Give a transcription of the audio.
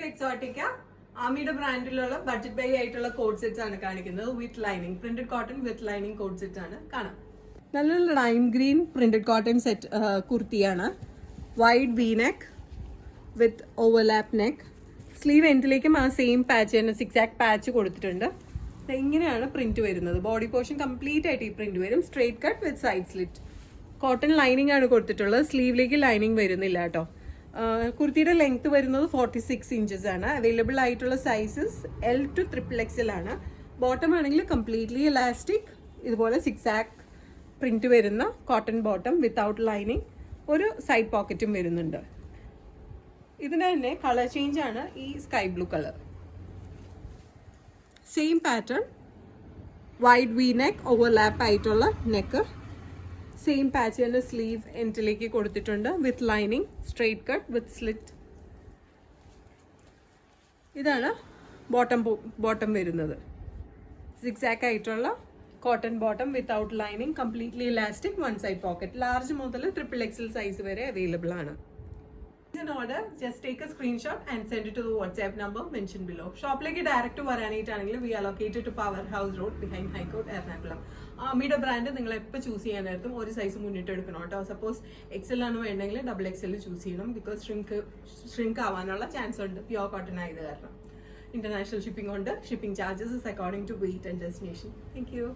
Exotica ആമിയുടെ ബ്രാൻഡിലുള്ള budget by ആയിട്ടുള്ള code sets ആണ് കാണിക്കുന്നത് with lining printed cotton with lining code set ആണ് കാണാം. നല്ലൊരു lime green printed cotton set കുർത്തിയാണ്. വൈഡ് വി നെക്ക് വിത്ത് ഓവർലാപ്പ് നെക്ക്. സ്ലീവ് എൻഡിലേക്കും ആ സെയിം പാച്ച് തന്നെ സിക്സാക് പാച്ച് കൊടുത്തിട്ടുണ്ട്. ഇങ്ങനെയാണ് പ്രിന്റ് വരുന്നത്. ബോഡി പോർഷൻ കംപ്ലീറ്റ് ആയിട്ട് ഈ പ്രിന്റ് വരും. സ്ട്രെയിറ്റ് കട്ട് വിത്ത് സൈഡ് സ്ലിറ്റ്. കോട്ടൺ ലൈനിങ് ആണ് കൊടുത്തിട്ടുള്ളത്. സ്ലീവിലേക്ക് ലൈനിങ് വരുന്നില്ല കേട്ടോ. കുർത്തിയുടെ ലെങ്ത് വരുന്നത് 46 ഇഞ്ചസ് ആണ്. അവൈലബിൾ ആയിട്ടുള്ള സൈസസ് L to XXL ആണ്. ബോട്ടം ആണെങ്കിൽ കംപ്ലീറ്റ്ലി ഇലാസ്റ്റിക് ഇതുപോലെ സിക്സാക് പ്രിന്റ് വരുന്ന കോട്ടൺ ബോട്ടം വിത്തൗട്ട് ലൈനിങ്. ഒരു സൈഡ് പോക്കറ്റും വരുന്നുണ്ട്. ഇതിന് തന്നെ കളർ ചേഞ്ച് ആണ് ഈ sky blue colour. Same pattern wide V neck overlap ആയിട്ടുള്ള നെക്ക്. സെയിം പാച്ച് തന്നെ സ്ലീവ് എൻഡിലേക്ക് കൊടുത്തിട്ടുണ്ട് with lining. Straight cut with slit. ഇതാണ് ബോട്ടം വരുന്നത്. സിക്സാക്ക് ആയിട്ടുള്ള cotton bottom without lining completely elastic one side pocket. Large മുതൽ XXL size വരെ available ആണ്. In order, just take a screenshot and send it to the WhatsApp number mentioned below. ഷോപ്പിലേക്ക് direct വരാനായിട്ടാണെങ്കിൽ we are located to power house road behind high court Ernakulam. ആമിയുടെ brand നിങ്ങൾ എപ്പോൾ choose ചെയ്യാനായിട്ടും ഒരു സൈസ് മുന്നിട്ട് എടുക്കണം കേട്ടോ. സപ്പോസ് XL ആണ് വേണ്ടെങ്കിൽ XXL ചൂസ് ചെയ്യണം. ബിക്കോസ് ഷ്രിങ്ക് ആവാനുള്ള ചാൻസ് ഉണ്ട് പ്യുവർ കോട്ടൺ ആയത് കാരണം. ഇന്റർനാഷണൽ ഷിപ്പിംഗ് ഉണ്ട്. Shipping charges is according to weight and destination. Thank U.